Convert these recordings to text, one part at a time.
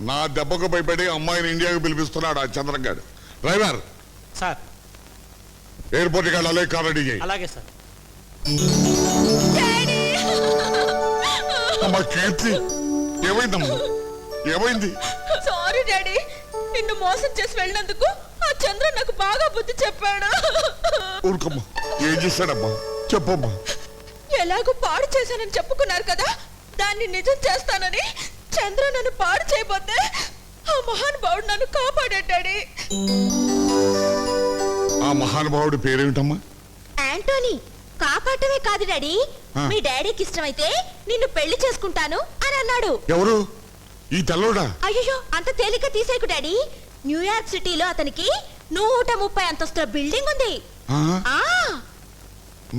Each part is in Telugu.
నా దెబ్బకు భయపడి అమ్మాయిని ఇండియాకి పిలిపిస్తున్నాడు ఆ చంద్రంగాడు. డ్రైవర్ సార్ ఎయిర్పోర్ట్కి వెళ్ళాలి, కార్ రెడీ చేయి. అలాగే సార్. అమ్మా కీర్తి, ఏమైందమ్మా? ఏమైంది? సారీ డాడీ, నిన్ను మోసం చేసి వెళ్ళినందుకు ఆ చంద్ర నాకు బాగా బుద్ధి చెప్పాడు. ఊరుకమ్మా, ఏం చేశాడమ్మా? చెప్పమ్మా. ఎలాగో పాడు చేశానని చెప్పుకున్నారు కదా, దాన్ని నిజం చేస్తానని చంద్ర నన్ను పాడు చేయబోతే ఆ మహానుభావుడు నన్ను కాపాడాడు డాడీ. ఆ మహానుభావుడి పేరేమిటమ్మా? యాంటోనీ. కాపాడటమే కాదు డాడీ, మీ డాడీకి ఇష్టమైతే నిన్ను పెళ్లి చేసుకుంటాను అని అన్నాడు. ఎవరు? ఈ తెల్లోడా? అయ్యో, అంత తేలిక తీసేకు డాడీ. న్యూయార్క్ సిటీలో అతనికి 130 అంతస్తుల బిల్డింగ్ ఉంది.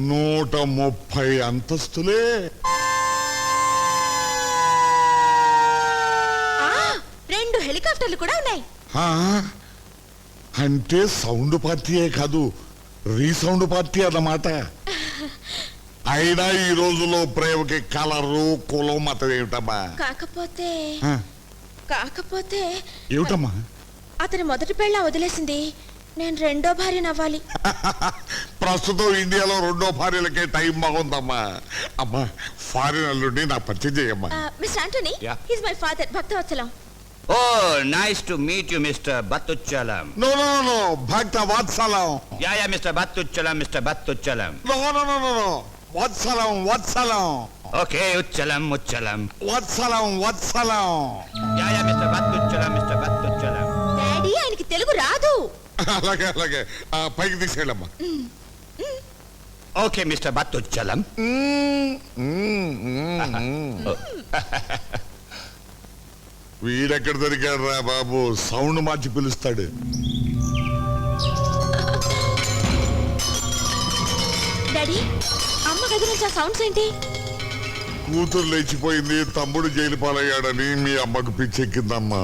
130 అంతస్తులే? 2 హెలికాప్టర్లు కూడా ఉన్నాయి. అంటే సౌండ్ పార్టీయే కాదు, రీసౌండ్ పార్టీ అన్నమాట. అయినా ఈ రోజులో ప్రేమకి కలరు కులం మతం ఏమిటమ్మా? కాకపోతే ఏమిటమ్మా? అతని మొదటి పెళ్ళ వదిలేసింది, నేను రెండో భార్య అవ్వాలి. ప్రస్తుతం ఇండియాలో రెండో భార్యలకే టైం బాగుందమ్మా. అమ్మా, ఫారిన్ అల్లుడిని నాకు పరిచయం చేయమ్మా. Mister Antony, he is my father, Bhaktavatsalam. Oh, nice to meet you, Mr. Battuchalam. No, Bhaktavatshalam. Yeah, Mr. Battuchalam, Mr. Battuchalam. No. Vatsalam. Okay, Uchalam. Vatsalam. Yeah, Mr. Battuchalam, Mr. Battuchalam. Daddy, ఆయనకి తెలుగు రాదు. అలాగే పైకి తీసుకెళ్ళమ్మా. Okay, Mr. Battuchalam. వీడెక్కడ దొరికాడు రా బాబు, సౌండ్ మార్చి పిలుస్తాడు. డాడీ, అమ్మ గది నుంచి ఆ సౌండ్స్ ఏంటి? కూతురు లేచిపోయింది, తమ్ముడు జైలు పాలయ్యాడని మీ అమ్మకు పిచ్చెక్కిందమ్మా.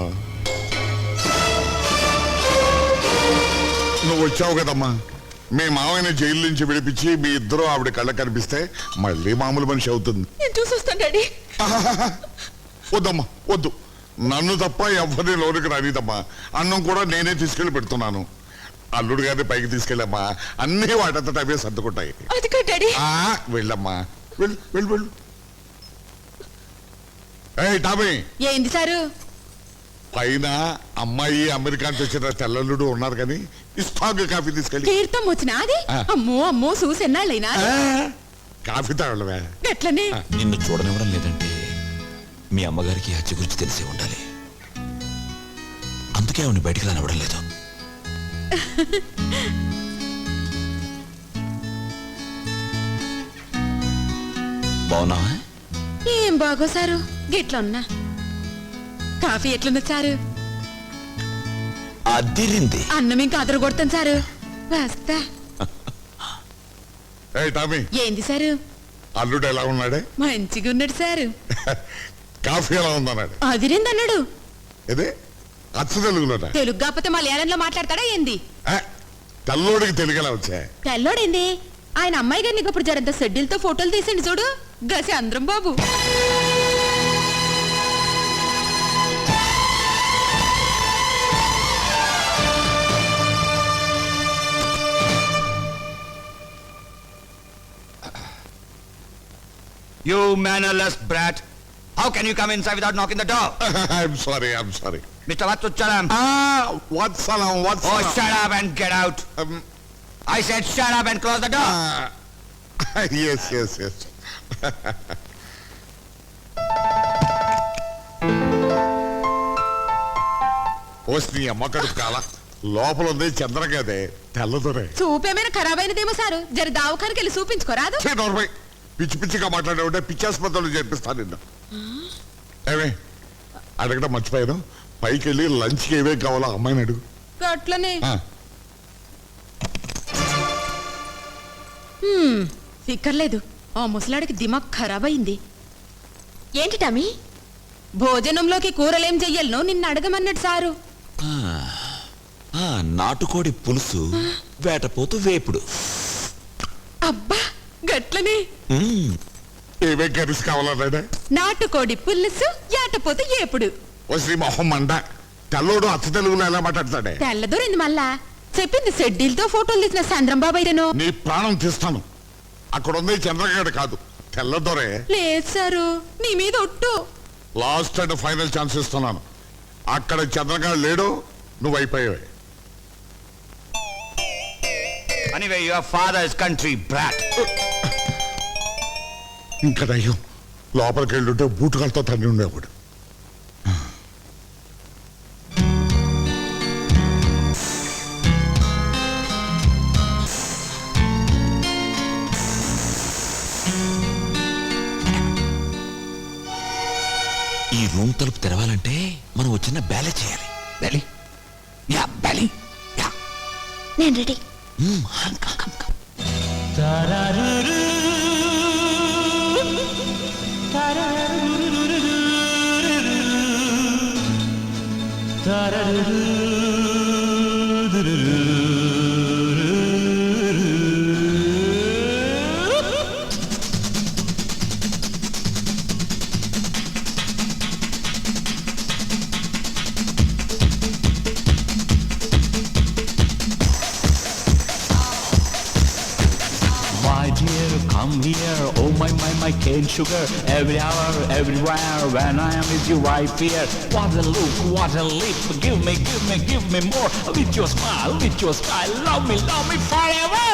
నువ్వు వచ్చావు కదమ్మా, మీ మావయ్యని జైలు నుంచి విడిపించి మీ ఇద్దరు ఆవిడ కళ్ళ కనిపిస్తే మళ్ళీ మామూలు మనిషి అవుతుంది. నేను చూసొస్తాను డాడీ. వద్దమ్మా, వద్దు. నన్ను తప్ప ఎవరిని లోనికి రానిదమ్మా. అన్నం కూడా నేనే తీసుకెళ్లి పెడుతున్నాను. అల్లుడు గారిని పైకి తీసుకెళ్ళమ్మా, అన్ని వాటంతట అవే సర్దుకుంటాయి. వెళ్ళమ్మా, వెళ్ళు. టామీ, ఏంది సారు? పైన అమ్మాయి అమెరికా నుంచి వచ్చిన తెల్లల్లుడు ఉన్నారు కానీ ఇస్తాగు కాఫీ తీసుకెళ్ళి. తీర్థం వచ్చినాది? అమ్మో చూసెన్నాళ్ళైనా కాఫీ తాగలవే. ఎట్లనే నిన్ను చూడనివ్వడం లేదంటే మీ అమ్మగారికి హత్య గురించి తెలిసే ఉండాలి. అందుకే ఆవిడ బయటికి రానివ్వడం లేదు. బాగున్నావా? ఏం బాగో సారు, గిట్లున్నా. కాఫీ ఎట్లున్నా సారు? అదిరింది. అన్నం ఇంకా అదరు కొడతాను సారు. వస్తా. టామీ, ఏంది సారు? అల్లుడు ఎలా ఉన్నాడే? మంచిగా ఉన్నాడు సారు. కాఫీ ఎలా ఉందన్నాడు? అదిరింది అన్నాడు. ఇదే అచ్చ తెలుగులో? తెలుగు కాకపోతే మలయాళంలో మాట్లాడతాడా ఏంది? తెల్లోడికి తెలుగు ఎలా వచ్చా? తెల్లోడేంది, ఆయన అమ్మాయి గారిని ఇప్పుడు జరంత షెడ్యూల్తో ఫోటోలు తీసిండి చూడు, గసి అందరం బాబు. You mannerless brat. How can you come inside without knocking the door? I'm sorry. Mr. Vattuchalam. Vatsalam. Oh, shut up and get out. I said shut up and close the door. Yes. వస్తుంది అమ్మ కడుపు కాల లోపల ఉంది చంద్రగదే తెల్లదొరే. చూపేమైనా ఖరాబ్ అయినదేమో సారు, జర దావఖానికి వెళ్ళి చూపించుకోరాదు? పిచ్చిగా మాట్లాడే పిచ్చాసుపత్రులు చేర్పిస్తాను నిన్ను. ఏమే అడగడం మర్చిపోయాను, పైకి వెళ్ళి లంచ్కి ఏవే కావాలో అమ్మాయిని అడుగు. అట్లనే ఫిక్కర్లేదు, ఆ ముసలాడికి దిమాగ్ ఖరాబ్ అయింది. ఏంటి టామీ? భోజనంలోకి కూరలేం చెయ్యాలను నిన్ను అడగమన్నాడు సారు. నాటుకోడి పులుసు, వేటపోతు వేపుడు. అబ్బా గట్లనే. ఏవే కర్రీస్ కావాలన్నాడా? నాటుకోడి పులుసు, ఏటపోతు ఏపుడు. ఓ శ్రీ మొహం మండ తెల్లోడు అచ్చ తెలుగులో ఎలా మాట్లాడతాడే? తెల్లదొరింది మళ్ళా చెప్పింది షెడ్యూల్తో ఫోటోలు తీసిన చంద్రం బాబాయ్ను. నీ ప్రాణం తీస్తాను. అక్కడ ఉంది చంద్రగాడు కాదు, తెల్లదొరే. లేదు సారు, నీ మీద ఒట్టు. లాస్ట్ అండ్ ఫైనల్ ఛాన్స్ ఇస్తున్నాను. అక్కడ చంద్రగాడు లేడు, నువ్వు అయిపోయావే. Anyway, your father's country brat. ఇంకా దయ్యం లోపలికి వెళ్ళుంటే బూటుకాలతో తండ్రి ఉండేవాడు. ఈ రూమ్ తలుపు తెరవాలంటే మనం వచ్చిన బ్యాలె చేయాలి. Belly? Yeah, belly. Yeah. నేను ready. My dear, come here, oh my cane sugar. Every hour, everywhere, when I am with you right here. What a look, what a lip, give me more. With your smile, love me forever.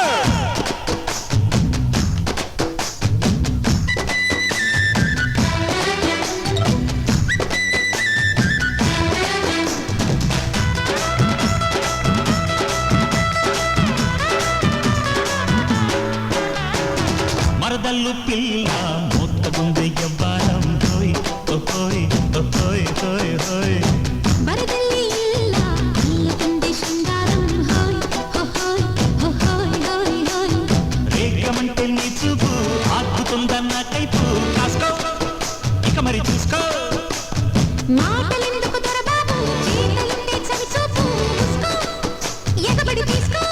మరదల్లు పిల్ల మొత్తగుంది ఎవ్వారం హోయ్ ఓయ్ ఓయ్ ఓయ్ ఓయ్ వరదల్లి ఇల్ల ఇల్లకుంది శృంగారం హోయ్ హోయ్ హోయ్ హోయ్ హోయ్ రేగమంటే నీ చూపు ఆగుతుందన్న కైపు కాసుకో ఇక మరి చూసుకో మాటలెందుకు దొరబాబు చేతలుంటే చవి చూపు చూసుకో ఎగబడి తీసుకో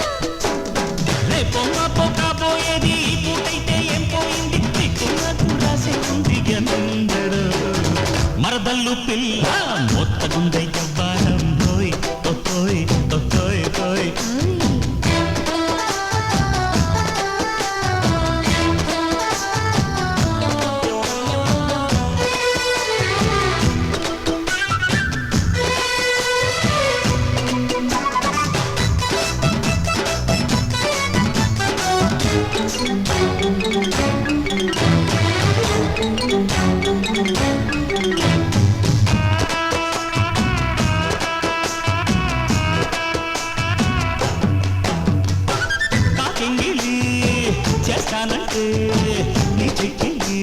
రేపో మాపో కాబోయేది ఈ పూటైతే ఏం పోయింది నీకు నాకు రాసే ఉంది ఎందడు మరదల్లు పిల్ల మొత్తగుంది ఎవ్వారం హోయ్ ఓయ్ ఓయ్ ఓయ్ కాకింగిలి చేస్తానంటే నీ చెక్కిలి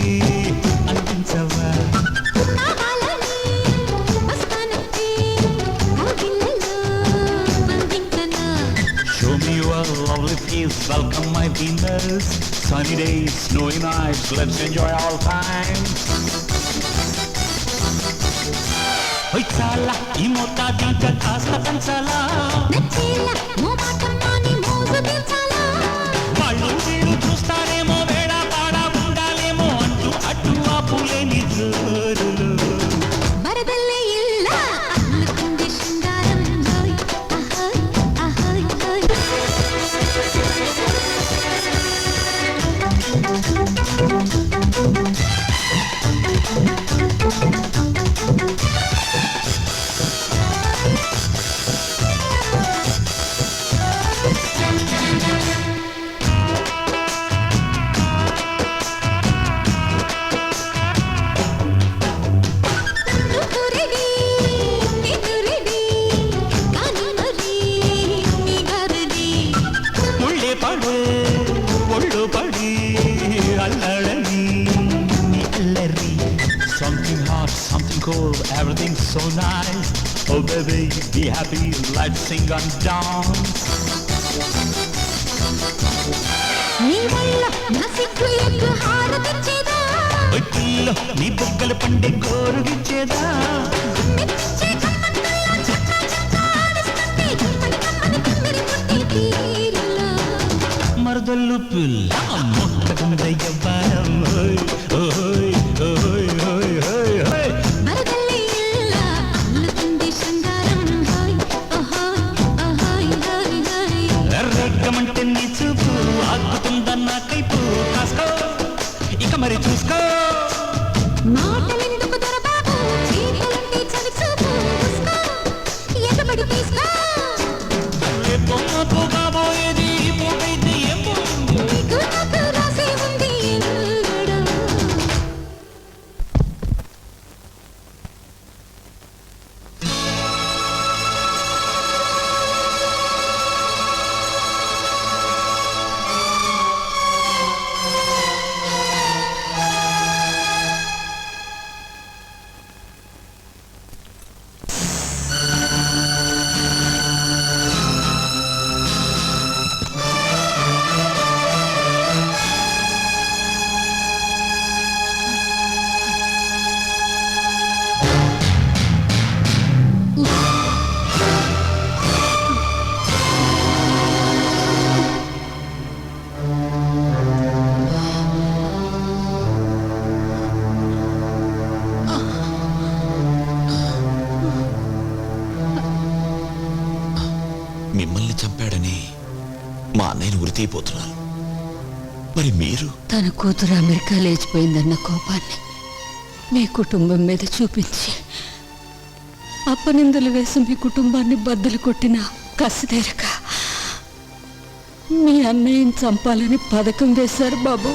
అనిపించవా కావాలని వస్తానంటే కౌగిళ్ళలో బంధించనా Show me your lovely face, welcome my Venus. Sunny days, snowy nights, let's enjoy all time. Hoy చాలా ఈ మోతాదు ఇంకా కాస్త పెంచాలా నచ్చేలా మోమాటమ్మాని మోజు తీర్చాలా వాళ్ళు వీళ్ళు చూస్తారేమో వేడ పాడ ఉండాలేమో అంటూ అడ్డు ఆపులేని జోరులు వరదల్లి ఇల్ల అల్లుకుంది శృంగారం హోయ్ అహోయ్ అహోయ్ తుతురిడి తితురిడి కాని మరి నీ గరడి ముళ్ళే పడు ఒళ్ళు పడి అల్లడని అల్లరి something hot, something cold, everything so nice. Oh baby, be happy, let's sing and dance. నీ వల్ల నా సిగ్గు ఎగ్గు హారతిచ్చేదా ఒట్టిల్లో నీ బొగ్గలు పండే కోరుగిచ్చేదా మెచ్చే కమ్మల్లో చక్కా చక్కా ఆడిస్తుంటే కమ్మని కమ్మని తిమ్మిరి పుట్టి తీరులో మరదల్లు పిల్ల మొత్తకుంద ఎవ్వారం ఓయ్ ఓయ్ ఓయ్ ఓయ్ ఓయ్ ఓయ్ వరదల్లి ఇల్ల చూపు ఆగుతుందన్న కైపు కాసుకో ఇక మరి చూసుకో మాటలెందుకు దొరబాబు చేతులుంటే చవి చూపు ఉస్కో ఎగబడి తీసుకో బొమ్మకు కాబోయేది పూటైతే ఏం పోతుంది నీకు నాకు రాసే ఉంది ఎన్నడూ. మిమ్మల్ని చంపాడని మా అన్నయ్యను ఉరితీయిపోతున్నారు. మరి మీరు తన కూతురు అమెరికా లేచిపోయిందన్న కోపాన్ని మీ కుటుంబం మీద చూపించి అప్పనిందలు వేసి మీ కుటుంబాన్ని బద్దలు కొట్టిన కసితేరక మీ అన్నయ్యని చంపాలని పథకం వేశారు బాబు.